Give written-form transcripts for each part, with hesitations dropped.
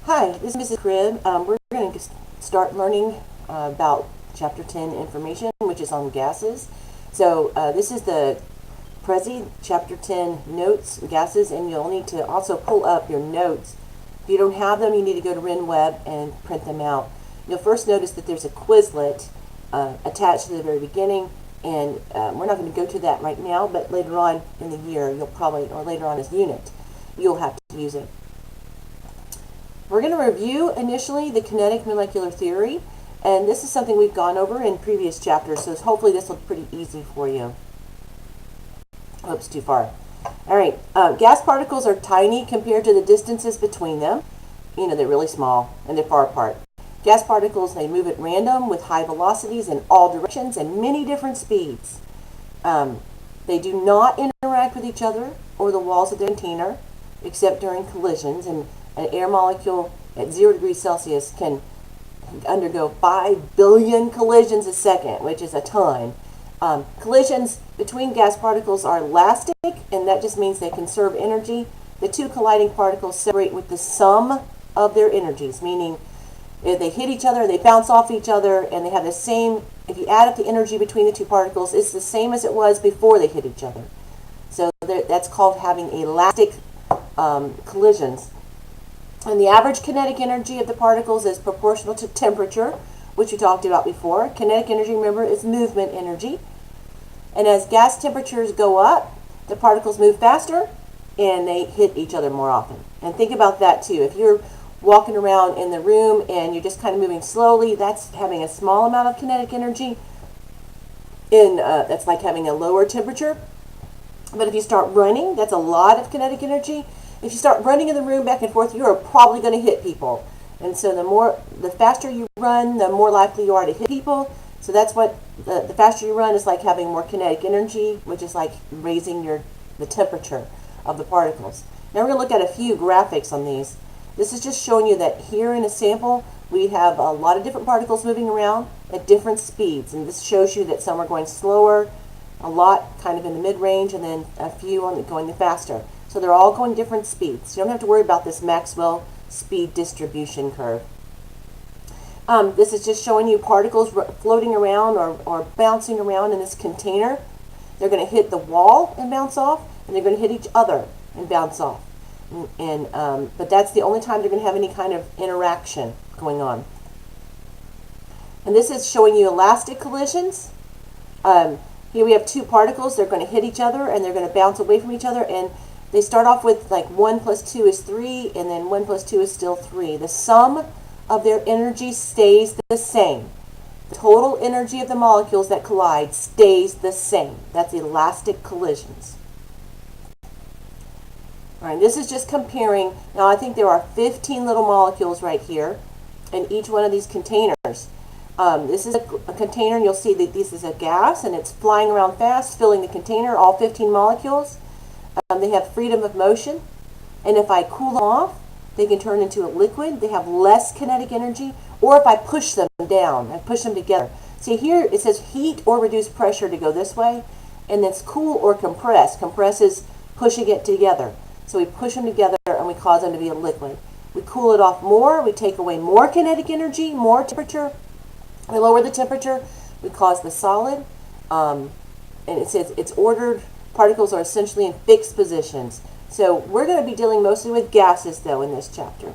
Hi, this is Mrs. Cribb. We're going to start learning about Chapter 10 information, which is on gases. So this is the Prezi Chapter 10 notes, gases, and you'll need to also pull up your notes. If you don't have them, you need to go to RenWeb and print them out. You'll first notice that there's a Quizlet attached to the very beginning, and we're not going to go to that right now, but later on in the year, you'll probably, or later on as unit, you'll have to use it. We're going to review initially the kinetic molecular theory, and this is something we've gone over in previous chapters, so hopefully this will be pretty easy for you. Oops, too far. All right, gas particles are tiny compared to the distances between them. You know, they're really small and they're far apart. Gas particles, they move at random with high velocities in all directions and many different speeds. They do not interact with each other or the walls of their container except during collisions, and an air molecule at 0 degrees Celsius can undergo 5 billion collisions a second, which is a ton. Collisions between gas particles are elastic, and that just means they conserve energy. The two colliding particles separate with the sum of their energies, meaning if they hit each other, they bounce off each other, and they have the same, if you add up the energy between the two particles, it's the same as it was before they hit each other. So that's called having elastic collisions. And the average kinetic energy of the particles is proportional to temperature, which we talked about before. Kinetic energy, remember, is movement energy. And as gas temperatures go up, the particles move faster and they hit each other more often. And think about that too. If you're walking around in the room and you're just kind of moving slowly, that's having a small amount of kinetic energy. That's like having a lower temperature. But if you start running, that's a lot of kinetic energy. If you start running in the room back and forth, you are probably going to hit people. And so the faster you run, the more likely you are to hit people. So that's what, the faster you run is like having more kinetic energy, which is like raising the temperature of the particles. Now we're going to look at a few graphics on these. This is just showing you that here in a sample, we have a lot of different particles moving around at different speeds. And this shows you that some are going slower, a lot kind of in the mid-range, and then a few going faster. So they're all going different speeds. You don't have to worry about this Maxwell speed distribution curve. This is just showing you particles floating around or bouncing around in this container. They're going to hit the wall and bounce off, and they're going to hit each other and bounce off. But that's the only time they're going to have any kind of interaction going on. And this is showing you elastic collisions. Here we have two particles. They're going to hit each other, and they're going to bounce away from each other, and they start off with like 1 plus 2 is 3, and then 1 plus 2 is still 3. The sum of their energy stays the same. The total energy of the molecules that collide stays the same. That's elastic collisions. All right, this is just comparing. Now I think there are 15 little molecules right here in each one of these containers. This is a container, and you'll see that this is a gas, and it's flying around fast, filling the container, all 15 molecules. They have freedom of motion, and if I cool them off, they can turn into a liquid. They have less kinetic energy, or if I push them down, I push them together. See here, it says heat or reduce pressure to go this way, and that's cool or compress. Compress is pushing it together. So we push them together, and we cause them to be a liquid. We cool it off more, we take away more kinetic energy, more temperature. We lower the temperature, we cause the solid, and it says it's ordered. Particles are essentially in fixed positions. So we're going to be dealing mostly with gases, though, in this chapter.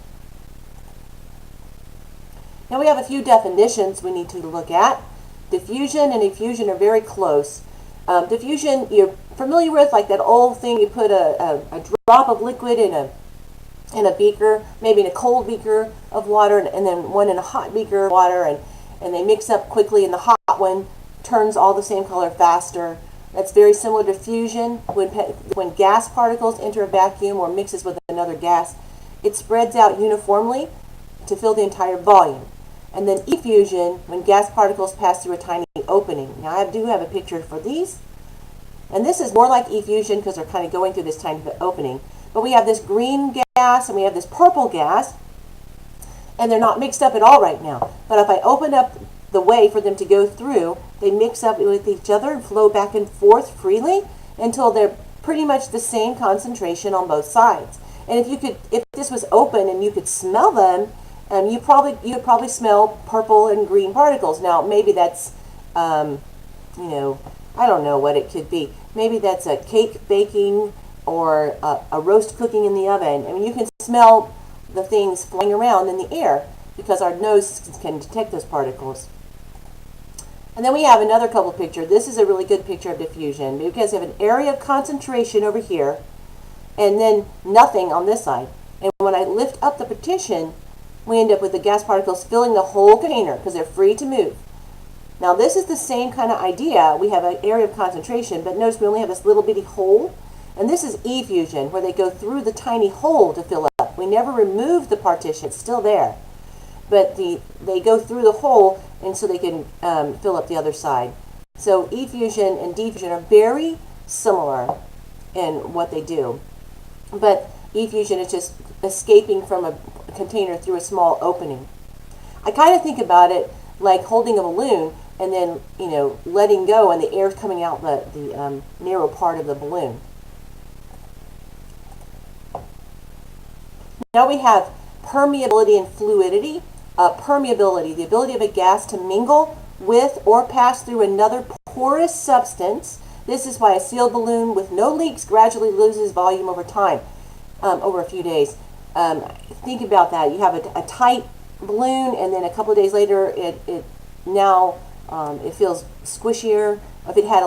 Now we have a few definitions we need to look at. Diffusion and effusion are very close. Diffusion, you're familiar with, like that old thing, you put a drop of liquid in a beaker, maybe in a cold beaker of water, and then one in a hot beaker of water, and they mix up quickly, and the hot one turns all the same color faster. That's very similar to fusion. When gas particles enter a vacuum or mixes with another gas, it spreads out uniformly to fill the entire volume. And then effusion, when gas particles pass through a tiny opening. Now I do have a picture for these. And this is more like effusion because they're kind of going through this tiny opening. But we have this green gas and we have this purple gas, and they're not mixed up at all right now. But if I open up the way for them to go through, they mix up with each other and flow back and forth freely until they're pretty much the same concentration on both sides. And if this was open and you could smell them, you would probably smell purple and green particles. Now maybe that's, I don't know what it could be. Maybe that's a cake baking or a roast cooking in the oven. I mean, you can smell the things flying around in the air because our nose can detect those particles. And then we have another couple picture. This is a really good picture of diffusion because you have an area of concentration over here and then nothing on this side. And when I lift up the partition, we end up with the gas particles filling the whole container because they're free to move. Now this is the same kind of idea. We have an area of concentration, but notice we only have this little bitty hole. And this is effusion, where they go through the tiny hole to fill up. We never remove the partition, it's still there. But they go through the hole, and so they can fill up the other side. So effusion and diffusion are very similar in what they do. But effusion is just escaping from a container through a small opening. I kind of think about it like holding a balloon and then, letting go and the air coming out the narrow part of the balloon. Now we have permeability and fluidity. Permeability, the ability of a gas to mingle with or pass through another porous substance. This is why a sealed balloon with no leaks gradually loses volume over time, over a few days. Think about that. You have a tight balloon, and then a couple of days later, it feels squishier. If it had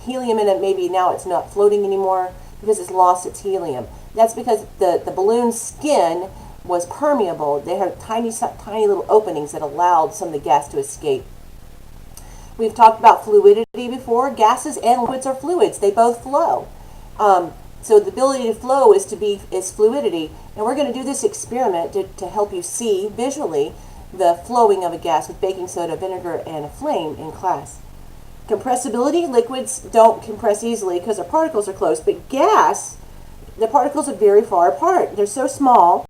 helium in it, maybe now it's not floating anymore because it's lost its helium. That's because the balloon's skin was permeable. They had tiny little openings that allowed some of the gas to escape. We've talked about fluidity before. Gases and liquids are fluids. They both flow. So the ability to flow is fluidity. And we're going to do this experiment to help you see visually the flowing of a gas with baking soda, vinegar, and a flame in class. Compressibility, liquids don't compress easily because their particles are close, but gas, the particles are very far apart. They're so small,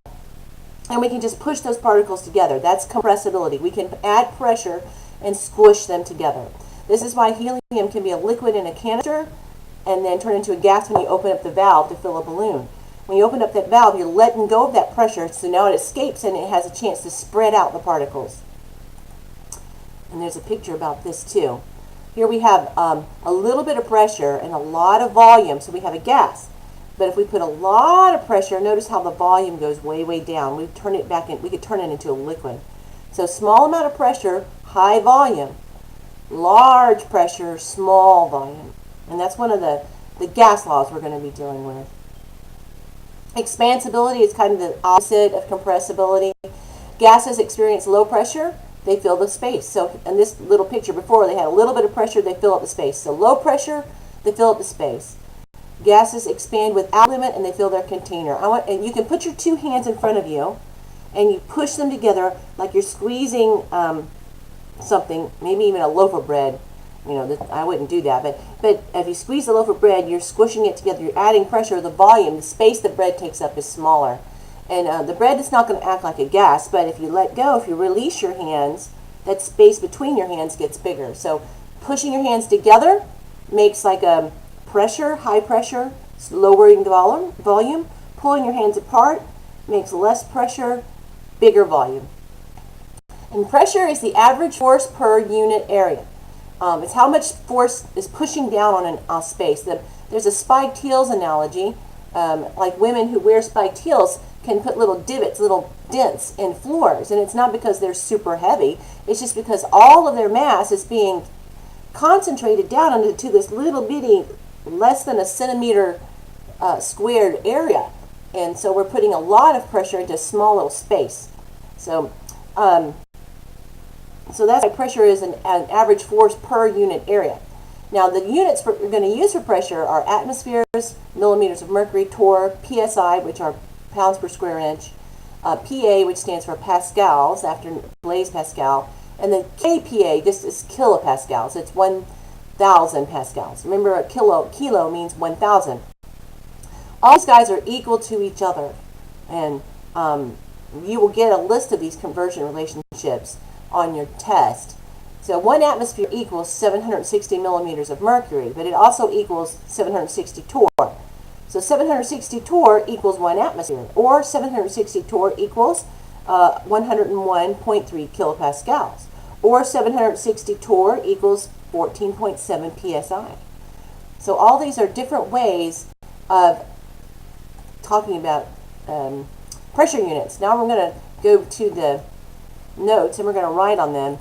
and we can just push those particles together. That's compressibility. We can add pressure and squish them together. This is why helium can be a liquid in a canister and then turn into a gas when you open up the valve to fill a balloon. When you open up that valve, you're letting go of that pressure, so now it escapes and it has a chance to spread out the particles. And there's a picture about this too. Here we have a little bit of pressure and a lot of volume, so we have a gas. But if we put a lot of pressure, notice how the volume goes way, way down. We turn it back in, we could turn it into a liquid. So small amount of pressure, high volume. Large pressure, small volume. And that's one of the gas laws we're going to be dealing with. Expansibility is kind of the opposite of compressibility. Gases experience low pressure, they fill the space. So in this little picture before, they had a little bit of pressure, they fill up the space. So low pressure, they fill up the space. Gases expand without limit and they fill their container. And you can put your two hands in front of you and you push them together like you're squeezing something, maybe even a loaf of bread. I wouldn't do that, but if you squeeze a loaf of bread, you're squishing it together, you're adding pressure, the volume, the space the bread takes up is smaller. And the bread is not going to act like a gas, but if you let go, if you release your hands, that space between your hands gets bigger. So pushing your hands together makes like a pressure, high pressure, lowering the volume. Pulling your hands apart makes less pressure, bigger volume. And pressure is the average force per unit area. It's how much force is pushing down on a space. There's a spiked heels analogy. Like women who wear spiked heels can put little divots, little dents in floors. And it's not because they're super heavy. It's just because all of their mass is being concentrated down into this little bitty, less than a centimeter squared area. And so we're putting a lot of pressure into a small little space. So that's why pressure is an average force per unit area. Now the units we're going to use for pressure are atmospheres, millimeters of mercury, torr, psi, which are pounds per square inch, PA, which stands for pascals, after Blaise Pascal, and then kPa, just is kilopascals. It's 1,000 pascals. Remember, a kilo means 1,000. All these guys are equal to each other, and you will get a list of these conversion relationships on your test. So 1 atmosphere equals 760 millimeters of mercury, but it also equals 760 torr. So 760 torr equals 1 atmosphere, or 760 torr equals 101.3 kilopascals, or 760 torr equals 14.7 psi. So all these are different ways of talking about pressure units. Now we're going to go to the notes and we're going to write on them.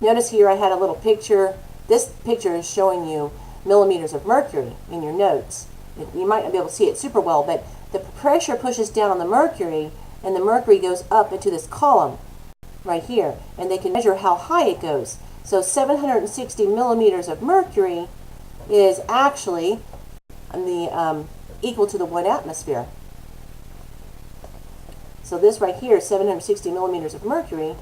Notice here I had a little picture. This picture is showing you millimeters of mercury in your notes. You might not be able to see it super well, but the pressure pushes down on the mercury and the mercury goes up into this column right here, and they can measure how high it goes. So 760 millimeters of mercury is actually equal to the 1 atmosphere. So this right here, 760 millimeters of mercury,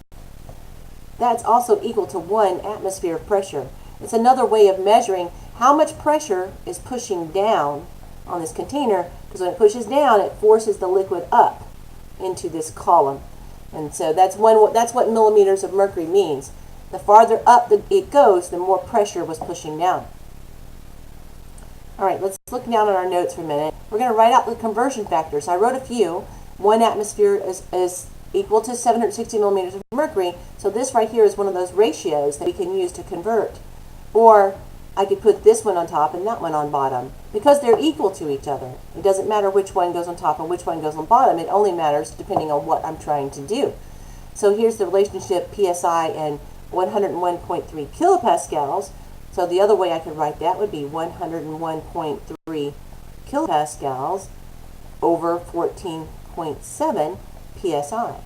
that's also equal to 1 atmosphere of pressure. It's another way of measuring how much pressure is pushing down on this container, because when it pushes down, it forces the liquid up into this column. And so that's what millimeters of mercury means. The farther up it goes, the more pressure was pushing down. All right, let's look down at our notes for a minute. We're going to write out the conversion factors. I wrote a few. 1 atmosphere is equal to 760 millimeters of mercury. So this right here is one of those ratios that we can use to convert. Or I could put this one on top and that one on bottom, because they're equal to each other. It doesn't matter which one goes on top and which one goes on bottom. It only matters depending on what I'm trying to do. So here's the relationship PSI and 101.3 kilopascals. So the other way I could write that would be 101.3 kilopascals over 14.7 psi.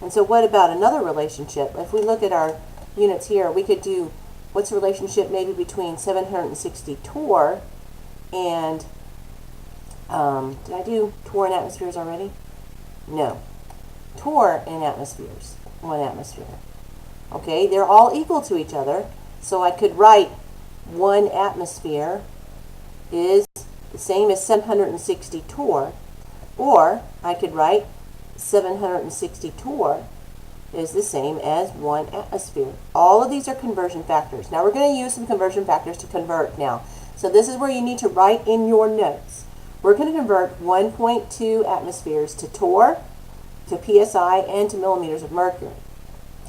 And so what about another relationship? If we look at our units here, we could do, what's the relationship maybe between 760 torr and, did I do torr in atmospheres already? No. Torr in atmospheres, 1 atmosphere. Okay, they're all equal to each other. So I could write 1 atmosphere is the same as 760 torr, or I could write 760 torr is the same as 1 atmosphere. All of these are conversion factors. Now we're going to use some conversion factors to convert now. So this is where you need to write in your notes. We're going to convert 1.2 atmospheres to torr, to psi, and to millimeters of mercury.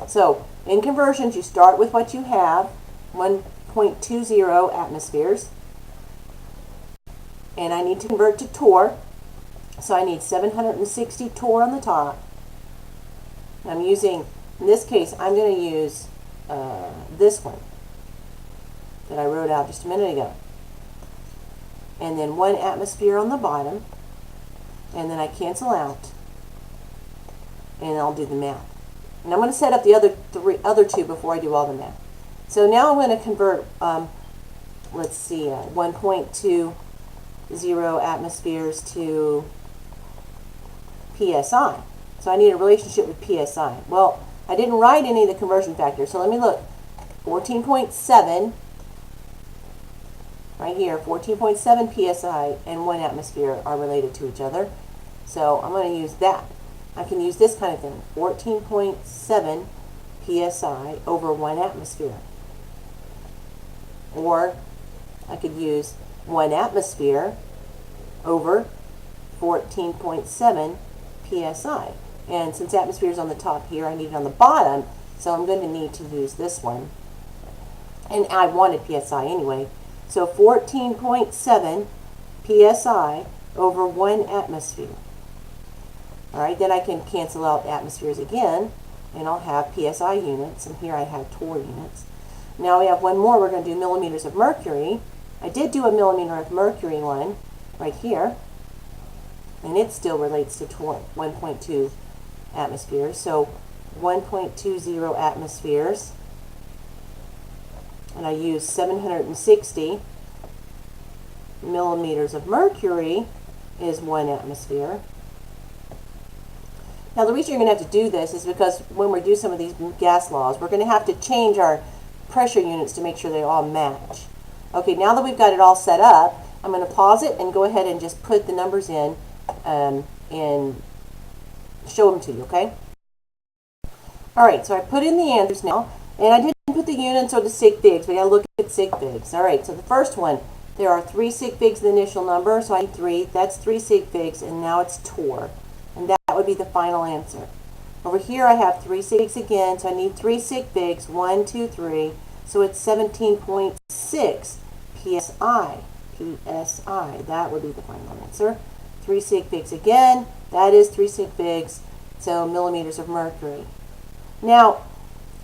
So in conversions, you start with what you have, 1.20 atmospheres. And I need to convert to torr. So I need 760 torr on the top. I'm using, in this case, I'm going to use this one that I wrote out just a minute ago. And then 1 atmosphere on the bottom. And then I cancel out. And I'll do the math. And I'm going to set up the other two before I do all the math. So now I'm going to convert, let's see, 1.20 atmospheres to psi. So I need a relationship with psi. Well, I didn't write any of the conversion factors, so let me look. 14.7, right here, 14.7 psi and 1 atmosphere are related to each other. So I'm going to use that. I can use this kind of thing, 14.7 psi over 1 atmosphere. Or I could use 1 atmosphere over 14.7 psi. And since atmosphere is on the top here, I need it on the bottom, so I'm going to need to use this one. And I wanted psi anyway. So 14.7 psi over 1 atmosphere. All right, then I can cancel out atmospheres again, and I'll have psi units, and here I have torr units. Now we have one more. We're going to do millimeters of mercury. I did do a millimeter of mercury one right here, and it still relates to 1.2 atmospheres. So 1.20 atmospheres, and I use 760 millimeters of mercury is 1 atmosphere. Now the reason you're going to have to do this is because when we do some of these gas laws, we're going to have to change our pressure units to make sure they all match. Okay, now that we've got it all set up, I'm going to pause it and go ahead and just put the numbers in and show them to you, okay? All right, so I put in the answers now, and I didn't put the units or the sig figs. We got to look at sig figs. All right, so the first one, There are 3 sig figs in the initial number, so I need 3. That's 3 sig figs, and now it's torr. And that would be the final answer. Over here I have 3 sig figs again, so I need 3 sig figs, 1, 2, 3. So it's 17.6 psi. PSI. That would be the final answer. 3 sig figs again. That is 3 sig figs, so millimeters of mercury. Now,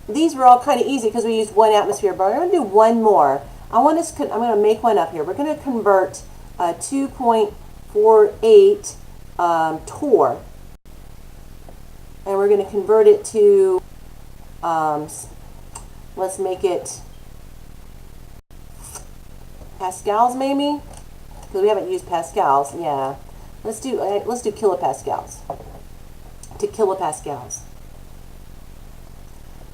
these were all kind of easy because we used 1 atmosphere, but I'm going to do one more. I'm going to make one up here. We're going to convert 2.48 torr, and we're going to convert it to, let's make it pascals maybe, because we haven't used pascals. Yeah, let's do kilopascals to kilopascals.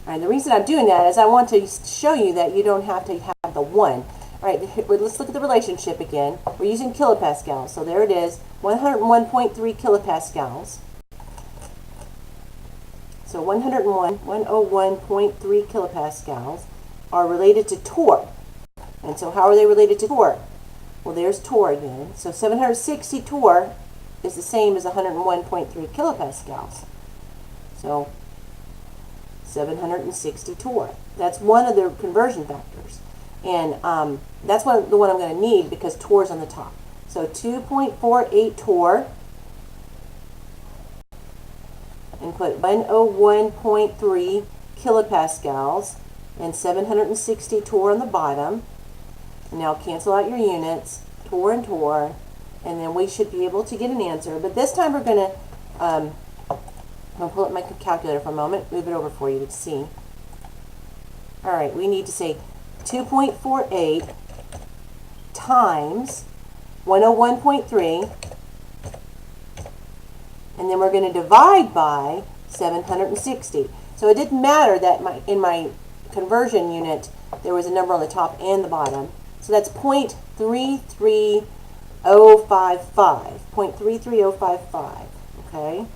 All right, the reason I'm doing that is I want to show you that you don't have to have the 1. All right, let's look at the relationship again. We're using kilopascals, so there it is, 101.3 kilopascals. So 101.3 kilopascals are related to torr. And so how are they related to torr? Well, there's torr again. So 760 torr is the same as 101.3 kilopascals. So 760 torr. That's one of the conversion factors. And that's the one I'm going to need because torr is on the top. So 2.48 torr, and put 101.3 kilopascals and 760 torr on the bottom. Now cancel out your units, torr and torr, and then we should be able to get an answer. But this time we're going to, I'm going to pull up my calculator for a moment, move it over for you to see. All right, we need to say 2.48 times 101.3, and then we're going to divide by 760. So it didn't matter that in my conversion unit there was a number on the top and the bottom. So that's 0.33055. 0.33055. Okay?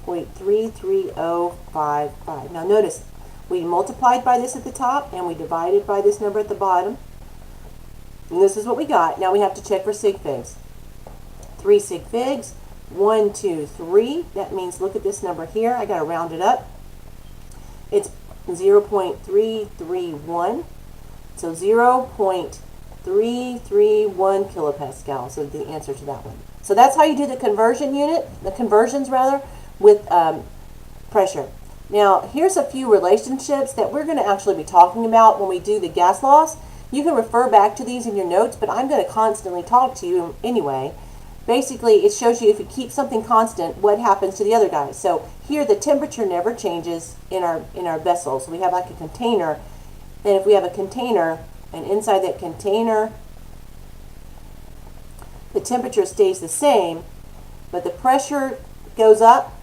0.33055. Now notice, we multiplied by this at the top and we divided by this number at the bottom. And this is what we got. Now we have to check for sig figs. 3 sig figs. 1, 2, 3. That means look at this number here. I got to round it up. It's 0.331. So 0.331 kilopascals is the answer to that one. So that's how you do the conversions with pressure. Now here's a few relationships that we're going to actually be talking about when we do the gas laws. You can refer back to these in your notes, but I'm going to constantly talk to you anyway. Basically, it shows you if you keep something constant, what happens to the other guys. So here, the temperature never changes in our vessels. So we have like a container, and if we have a container, and inside that container, the temperature stays the same, but the pressure goes up,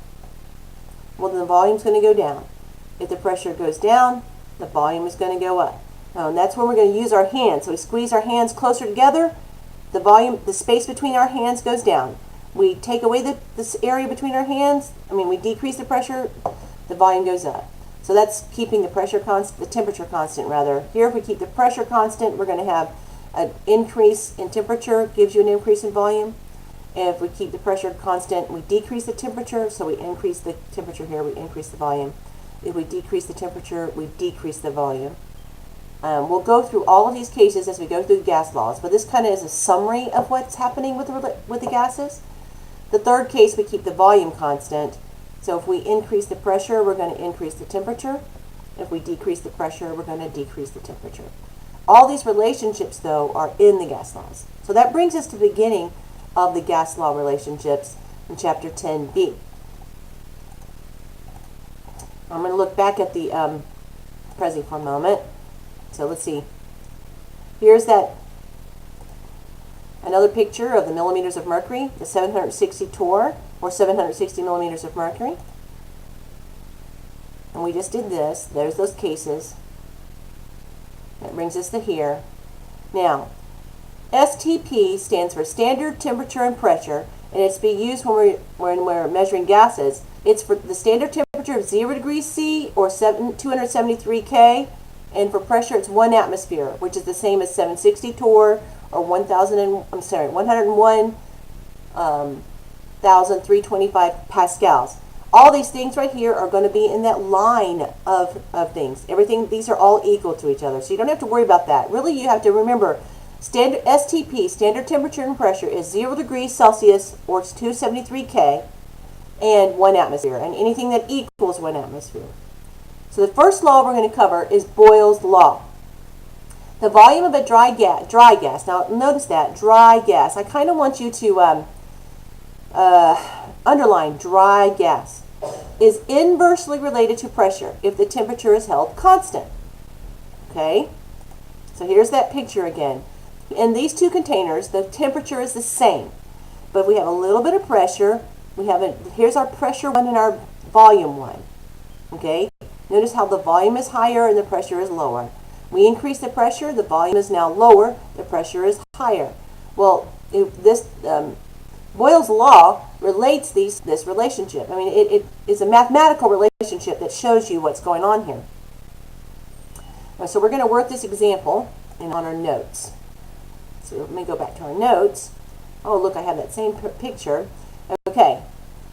well, then the volume is going to go down. If the pressure goes down, the volume is going to go up. And that's when we're going to use our hands. So we squeeze our hands closer together. The volume, the space between our hands goes down. We take away this area between our hands. we decrease the pressure. The volume goes up. So that's keeping the pressure constant, the temperature constant rather. Here, if we keep the pressure constant, we're going to have an increase in temperature, gives you an increase in volume. And if we keep the pressure constant, we decrease the temperature. So we increase the temperature here, we increase the volume. If we decrease the temperature, we decrease the volume. We'll go through all of these cases as we go through the gas laws, but this kind of is a summary of what's happening with the gases. The third case, we keep the volume constant. So if we increase the pressure, we're going to increase the temperature. If we decrease the pressure, we're going to decrease the temperature. All these relationships, though, are in the gas laws. So that brings us to the beginning of the gas law relationships in Chapter 10b. I'm going to look back at the Prezi for a moment. So let's see. Here's another picture of the millimeters of mercury, the 760 torr, or 760 millimeters of mercury. And we just did this. There's those cases. That brings us to here. Now, STP stands for standard temperature and pressure, and it's being used when we're measuring gases. It's for the standard temperature of 0 degrees C or 273 K. And for pressure, it's 1 atmosphere, which is the same as 760 torr or 101,325 pascals. All these things right here are going to be in that line of things. Everything, these are all equal to each other. So you don't have to worry about that. Really, you have to remember standard STP, standard temperature and pressure, is 0 degrees Celsius or 273 K and 1 atmosphere. And anything that equals 1 atmosphere. So the first law we're going to cover is Boyle's law. The volume of a dry gas. Now notice that, dry gas. I kind of want you to underline dry gas. Is inversely related to pressure if the temperature is held constant. Okay? So here's that picture again. In these two containers, the temperature is the same. But we have a little bit of pressure. Here's our pressure 1 and our volume 1. Okay? Notice how the volume is higher and the pressure is lower. We increase the pressure, the volume is now lower, the pressure is higher. Well, if this Boyle's law relates this relationship. I mean, it is a mathematical relationship that shows you what's going on here. So we're going to work this example on our notes. So let me go back to our notes. Oh, look, I have that same picture. Okay,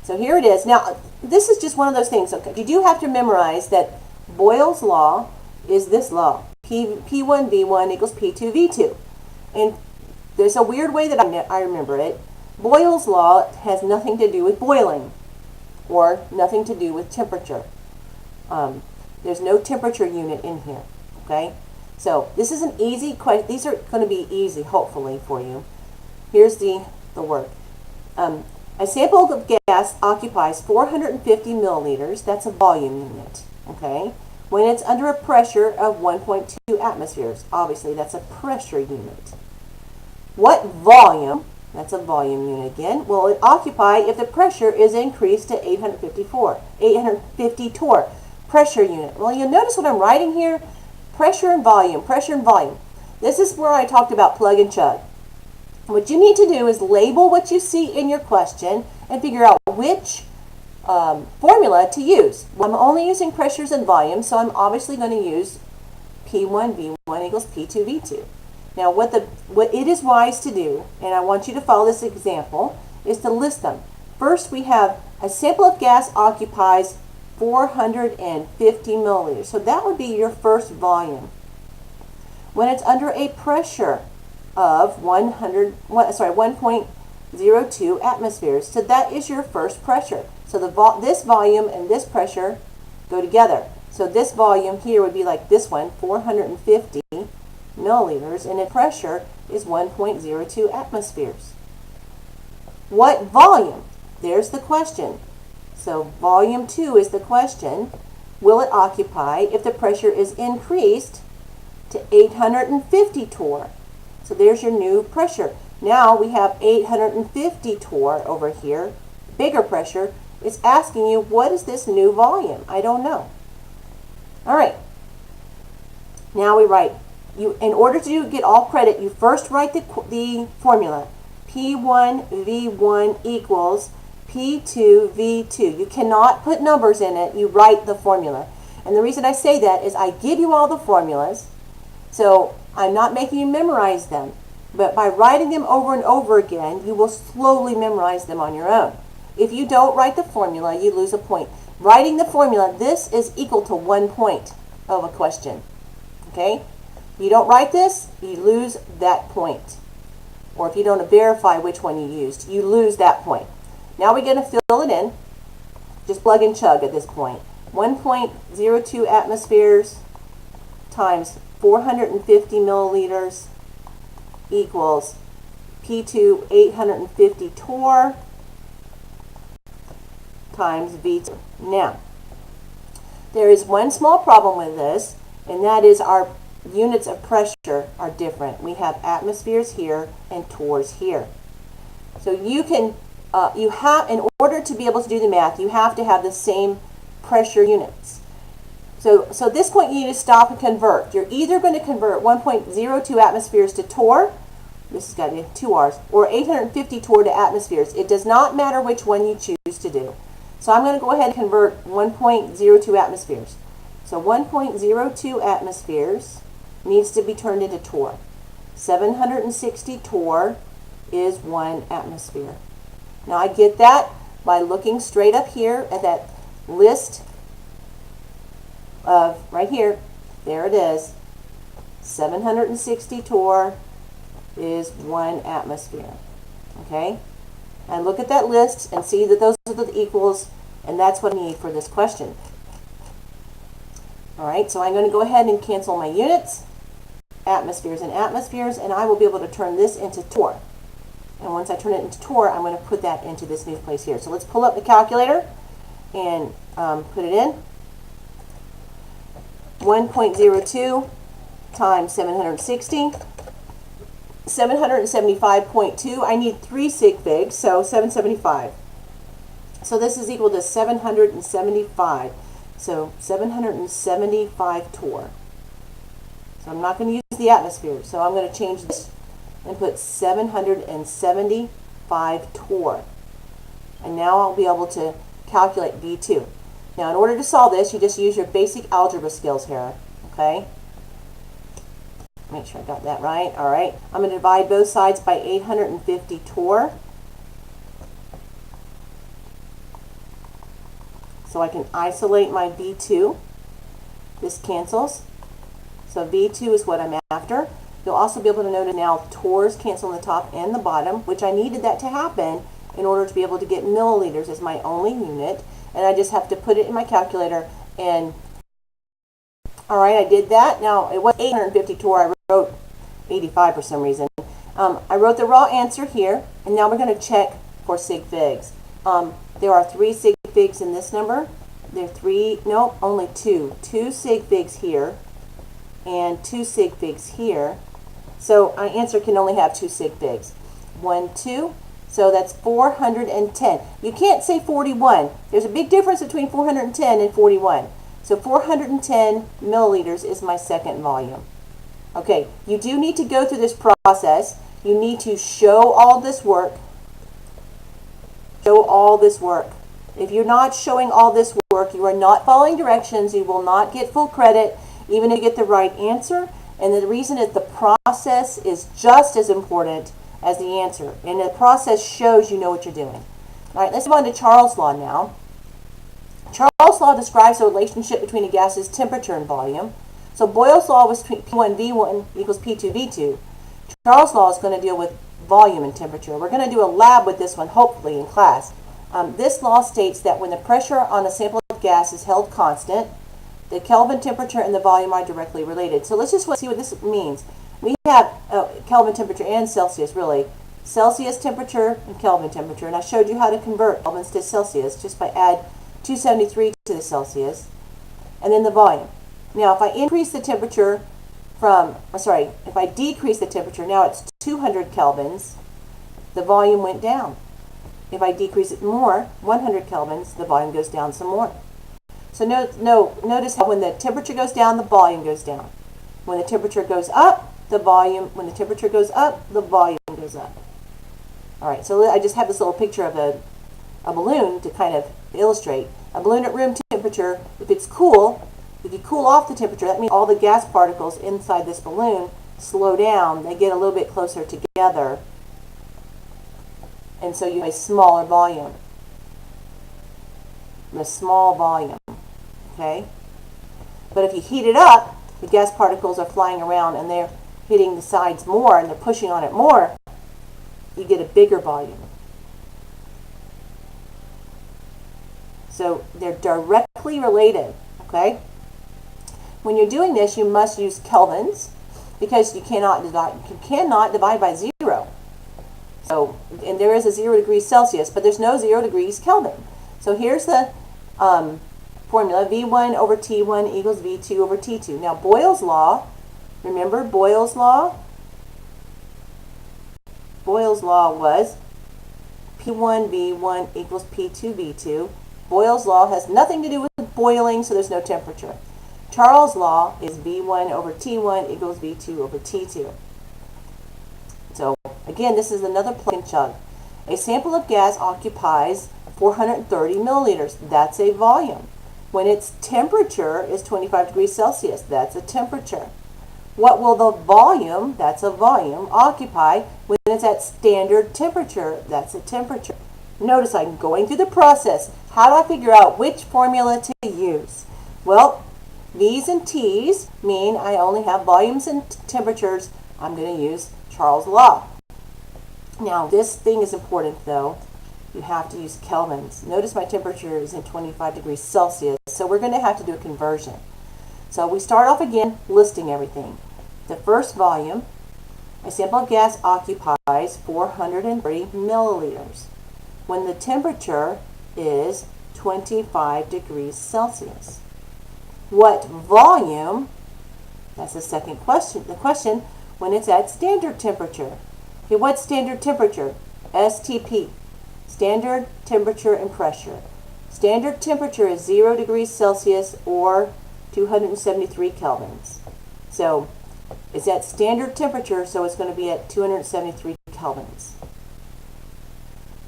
so here it is. Now, this is just one of those things. Okay, you do have to memorize that Boyle's law is this law. P1V1 equals P2V2. And there's a weird way that I remember it. Boyle's law has nothing to do with boiling or nothing to do with temperature. There's no temperature unit in here. Okay? So this is an easy question. These are going to be easy, hopefully, for you. Here's the work. A sample of gas occupies 450 milliliters. That's a volume unit. Okay? When it's under a pressure of 1.2 atmospheres. Obviously, that's a pressure unit. What volume, that's a volume unit again, will it occupy if the pressure is increased to 850 torr? Pressure unit. Well, you'll notice what I'm writing here. Pressure and volume, pressure and volume. This is where I talked about plug and chug. What you need to do is label what you see in your question and figure out which formula to use. Well, I'm only using pressures and volume, so I'm obviously going to use P1V1 equals P2V2. Now, what it is wise to do, and I want you to follow this example, is to list them. First, we have a sample of gas occupies 450 milliliters. So that would be your first volume. When it's under a pressure of 1.02 atmospheres, so that is your first pressure. So this volume and this pressure go together. So this volume here would be like this one, 450 milliliters, and the pressure is 1.02 atmospheres. What volume? There's the question. So volume 2 is the question. Will it occupy if the pressure is increased to 850 torr? So there's your new pressure. Now we have 850 torr over here, bigger pressure. It's asking you, what is this new volume? I don't know. All right. Now we write. In order to get all credit, you first write the formula. P1V1 equals P2V2. You cannot put numbers in it. You write the formula. And the reason I say that is I give you all the formulas, so I'm not making you memorize them. But by writing them over and over again, you will slowly memorize them on your own. If you don't write the formula, you lose a point. Writing the formula, this is equal to 1 point of a question. Okay? If you don't write this, you lose that point. Or if you don't verify which one you used, you lose that point. Now we're going to fill it in. Just plug and chug at this point. 1.02 atmospheres times 450 milliliters equals P2 850 torr times V2. Now, there is one small problem with this, and that is our units of pressure are different. We have atmospheres here and torrs here. So you can, in order to be able to do the math, you have to have the same pressure units. So at this point, you need to stop and convert. You're either going to convert 1.02 atmospheres to torr, this has got to be 2 R's, or 850 torr to atmospheres. It does not matter which one you choose to do. So I'm going to go ahead and convert 1.02 atmospheres. So 1.02 atmospheres needs to be turned into torr. 760 torr is 1 atmosphere. Now I get that by looking straight up here at that list of, right here, there it is, 760 torr is 1 atmosphere. Okay? And look at that list and see that those are the equals, and that's what I need for this question. All right, so I'm going to go ahead and cancel my units, atmospheres, and I will be able to turn this into torr. And once I turn it into torr, I'm going to put that into this new place here. So let's pull up the calculator and put it in. 1.02 times 760. 775.2. I need 3 sig figs, so 775. So this is equal to 775. So 775 torr. So I'm not going to use the atmosphere. So I'm going to change this and put 775 torr. And now I'll be able to calculate V2. Now in order to solve this, you just use your basic algebra skills here. Okay? Make sure I got that right. All right. I'm going to divide both sides by 850 torr. So I can isolate my V2. This cancels. So V2 is what I'm after. You'll also be able to notice now torrs cancel on the top and the bottom, which I needed that to happen in order to be able to get milliliters as my only unit. And I just have to put it in my calculator and all right, I did that. Now, it was 850 torr. I wrote 85 for some reason. I wrote the raw answer here, and now we're going to check for sig figs. There are 3 sig figs in this number. There are 3, no, only 2. 2 sig figs here, and 2 sig figs here. So our answer can only have 2 sig figs. 1, 2. So that's 410. You can't say 41. There's a big difference between 410 and 41. So 410 milliliters is my second volume. Okay, you do need to go through this process. You need to show all this work. Show all this work. If you're not showing all this work, you are not following directions. You will not get full credit, even if you get the right answer. And the reason is the process is just as important as the answer. And the process shows you know what you're doing. All right, let's move on to Charles' law now. Charles' law describes the relationship between a gas's temperature and volume. So Boyle's law was P1V1 equals P2V2. Charles' law is going to deal with volume and temperature. We're going to do a lab with this one, hopefully, in class. This law states that when the pressure on a sample of gas is held constant, the Kelvin temperature and the volume are directly related. So let's just see what this means. We have Kelvin temperature and Celsius, really. Celsius temperature and Kelvin temperature. And I showed you how to convert Kelvins to Celsius just by add 273 to the Celsius, and then the volume. Now, if I increase the temperature if I decrease the temperature, now it's 200 kelvins, the volume went down. If I decrease it more, 100 kelvins, the volume goes down some more. So notice how when the temperature goes down, the volume goes down. When the temperature goes up, the volume goes up. All right, so I just have this little picture of a balloon to kind of illustrate. A balloon at room temperature, if it's cool, if you cool off the temperature, that means all the gas particles inside this balloon slow down. They get a little bit closer together. And so you have a smaller volume. A small volume. Okay? But if you heat it up, the gas particles are flying around and they're hitting the sides more and they're pushing on it more, you get a bigger volume. So they're directly related, okay? When you're doing this, you must use kelvins because you cannot divide by 0. So, and there is a 0 degrees Celsius, but there's no 0 degrees Kelvin. So here's the formula, V1 over T1 equals V2 over T2. Now Boyle's law, remember Boyle's law? Boyle's law was P1V1 equals P2V2. Boyle's law has nothing to do with boiling, so there's no temperature. Charles' law is V1 over T1 equals V2 over T2. So again, this is another plug and chug. A sample of gas occupies 430 milliliters. That's a volume. When its temperature is 25 degrees Celsius, that's a temperature. What will the volume, that's a volume, occupy when it's at standard temperature? That's a temperature. Notice I'm going through the process. How do I figure out which formula to use? Well, V's and T's mean I only have volumes and temperatures. I'm going to use Charles' law. Now, this thing is important, though. You have to use kelvins. Notice my temperature is in 25 degrees Celsius, so we're going to have to do a conversion. So we start off again listing everything. The first volume, a sample of gas occupies 430 milliliters when the temperature is 25 degrees Celsius. What volume, that's the second question, the question when it's at standard temperature. Okay, what's standard temperature? STP, standard temperature and pressure. Standard temperature is 0 degrees Celsius or 273 kelvins. So it's at standard temperature, so it's going to be at 273 kelvins.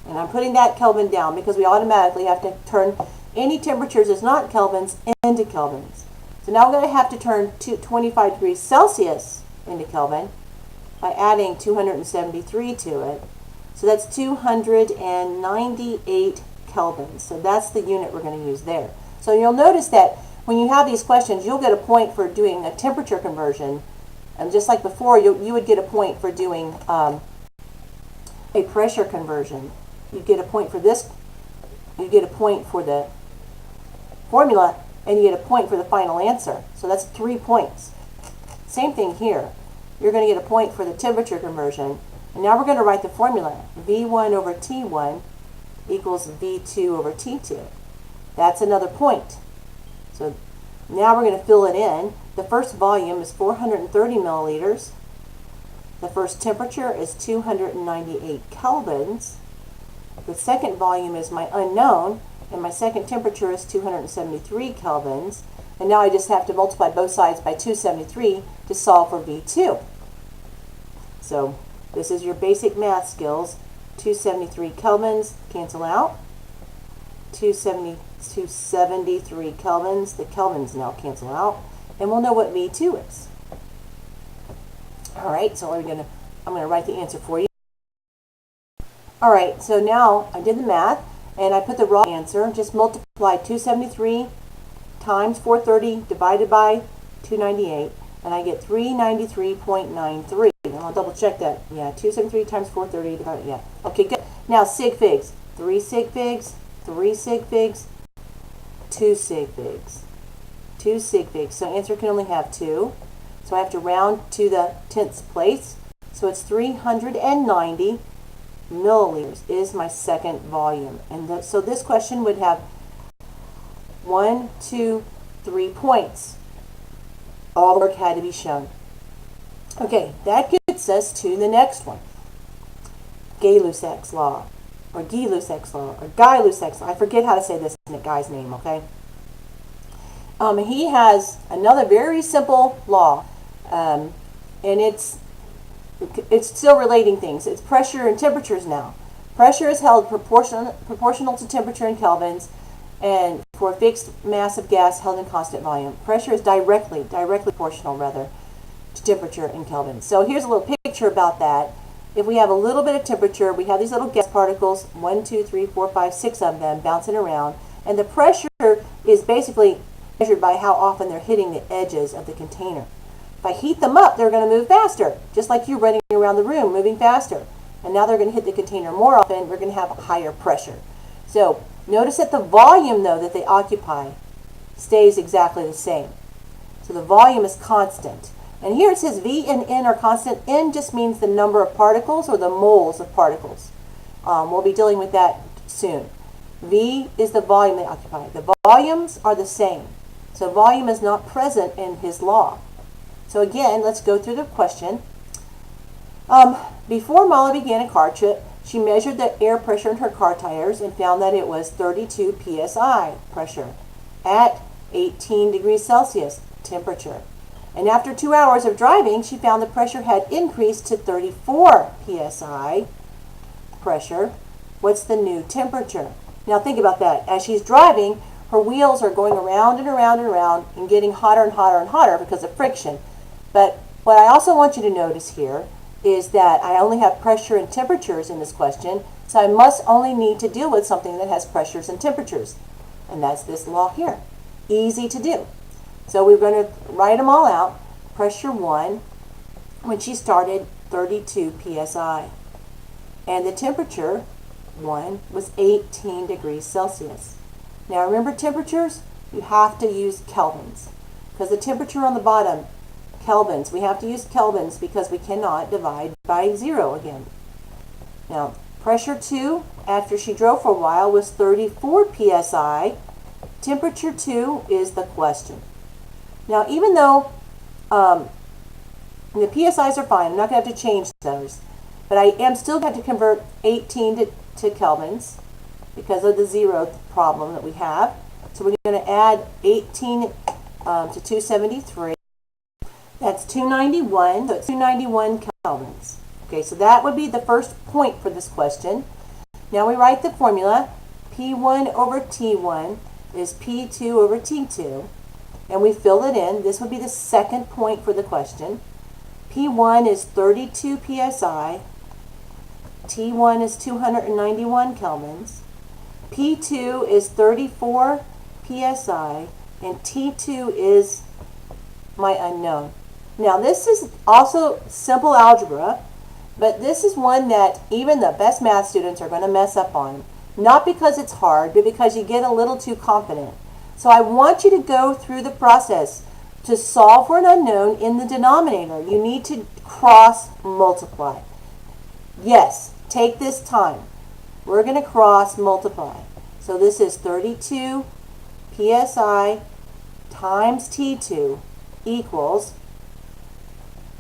And I'm putting that Kelvin down because we automatically have to turn any temperatures as not kelvins into kelvins. So now we're going to have to turn 25 degrees Celsius into Kelvin by adding 273 to it. So that's 298 kelvins. So that's the unit we're going to use there. So you'll notice that when you have these questions, you'll get a point for doing a temperature conversion. And just like before, you would get a point for doing a pressure conversion. You get a point for this. You get a point for the formula, and you get a point for the final answer. So that's 3 points. Same thing here. You're going to get a point for the temperature conversion. And now we're going to write the formula. V1 over T1 equals V2 over T2. That's another point. So now we're going to fill it in. The first volume is 430 milliliters. The first temperature is 298 kelvins. The second volume is my unknown, and my second temperature is 273 kelvins. And now I just have to multiply both sides by 273 to solve for V2. So this is your basic math skills. 273 kelvins cancel out. 273 kelvins, the kelvins now cancel out. And we'll know what V2 is. All right, so I'm going to write the answer for you. All right, so now I did the math, and I put the raw answer. Just multiply 273 times 430 divided by 298, and I get 393.93. And I'll double check that. Yeah, 273 times 430 divided, yeah. Okay, good. Now sig figs. 3 sig figs, 3 sig figs, 2 sig figs. 2 sig figs. So answer can only have 2. So I have to round to the 10th place. So it's 390 milliliters is my second volume. And so this question would have 1, 2, 3 points. All the work had to be shown. Okay, that gets us to the next one. Gay-Lussac's law, or Gay-Lussac's law, or Guy-Lussac's law. I forget how to say this guy's name, okay? He has another very simple law, and it's still relating things. It's pressure and temperatures now. Pressure is held proportional to temperature in kelvins, and for a fixed mass of gas held in constant volume. Pressure is directly proportional, rather, to temperature in kelvins. So here's a little picture about that. If we have a little bit of temperature, we have these little gas particles, 1, 2, 3, 4, 5, 6 of them bouncing around, and the pressure is basically measured by how often they're hitting the edges of the container. If I heat them up, they're going to move faster, just like you running around the room, moving faster. And now they're going to hit the container more often. We're going to have a higher pressure. So notice that the volume, though, that they occupy stays exactly the same. So the volume is constant. And here it says V and N are constant. N just means the number of particles or the moles of particles. We'll be dealing with that soon. V is the volume they occupy. The volumes are the same. So volume is not present in his law. So again, let's go through the question. Before Molly began a car trip, she measured the air pressure in her car tires and found that it was 32 psi pressure at 18 degrees Celsius temperature. And after 2 hours of driving, she found the pressure had increased to 34 psi pressure. What's the new temperature? Now think about that. As she's driving, her wheels are going around and around and around and getting hotter and hotter and hotter because of friction. But What I also want you to notice here is that I only have pressure and temperatures in this question, so I must only need to deal with something that has pressures and temperatures. And that's this law here. Easy to do. So we're going to write them all out. Pressure 1, when she started, 32 psi. And the temperature 1 was 18 degrees Celsius. Now remember temperatures, you have to use kelvins. Because the temperature on the bottom, kelvins, we have to use kelvins because we cannot divide by 0 again. Now, pressure 2, after she drove for a while, was 34 psi. Temperature 2 is the question. Now, even though the psi's are fine, I'm not going to have to change those, but I am still going to have to convert 18 to kelvins because of the 0 problem that we have. So we're going to add 18 to 273. That's 291, so it's 291 kelvins. Okay, so that would be the first point for this question. Now we write the formula. P1 over T1 is P2 over T2, and we fill it in. This would be the second point for the question. P1 is 32 psi, T1 is 291 kelvins, P2 is 34 psi, and T2 is my unknown. Now this is also simple algebra, but this is one that even the best math students are going to mess up on. Not because it's hard, but because you get a little too confident. So I want you to go through the process to solve for an unknown in the denominator. You need to cross multiply. Yes, take this time. We're going to cross multiply. So this is 32 psi times T2 equals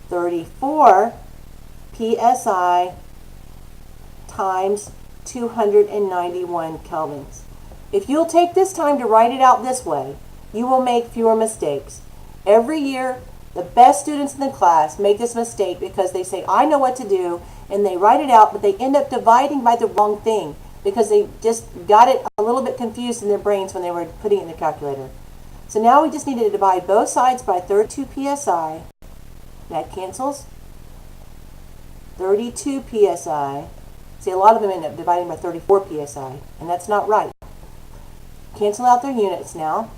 34 psi times 291 kelvins. If you'll take this time to write it out this way, you will make fewer mistakes. Every year, the best students in the class make this mistake because they say, I know what to do, and they write it out, but they end up dividing by the wrong thing because they just got it a little bit confused in their brains when they were putting it in the calculator. So now we just need to divide both sides by 32 psi. That cancels. 32 psi. See, a lot of them end up dividing by 34 psi, and that's not right. Cancel out their units now.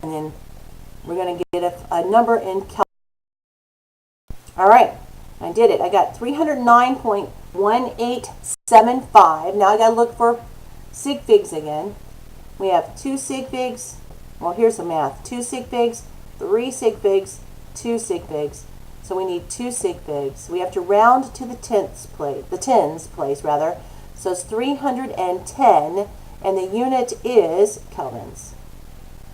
And then we're going to get a number in Kelvin. All right, I did it. I got 309.1875. Now I got to look for sig figs again. We have 2 sig figs. Well, here's the math. 2 sig figs, 3 sig figs, 2 sig figs. So we need 2 sig figs. We have to round to the tens place rather. So it's 310, and the unit is kelvins.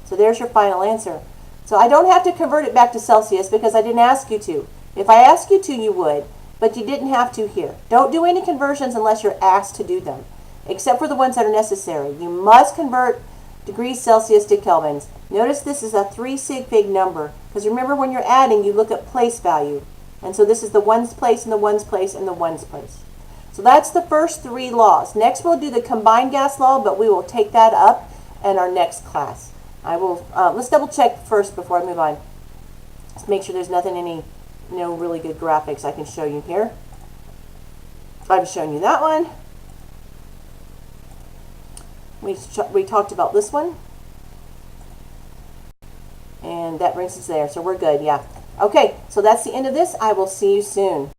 So there's your final answer. So I don't have to convert it back to Celsius because I didn't ask you to. If I asked you to, you would, but you didn't have to here. Don't do any conversions unless you're asked to do them, except for the ones that are necessary. You must convert degrees Celsius to kelvins. Notice this is a 3 sig fig number, because remember when you're adding, you look at place value. And so this is the ones place and the ones place and the ones place. So that's the first 3 laws. Next we'll do the combined gas law, but we will take that up in our next class. I will, let's double check first before I move on. Let's make sure there's nothing, any really good graphics I can show you here. I've shown you that one. We talked about this one. And that brings us there. So we're good, yeah. Okay, so that's the end of this. I will see you soon.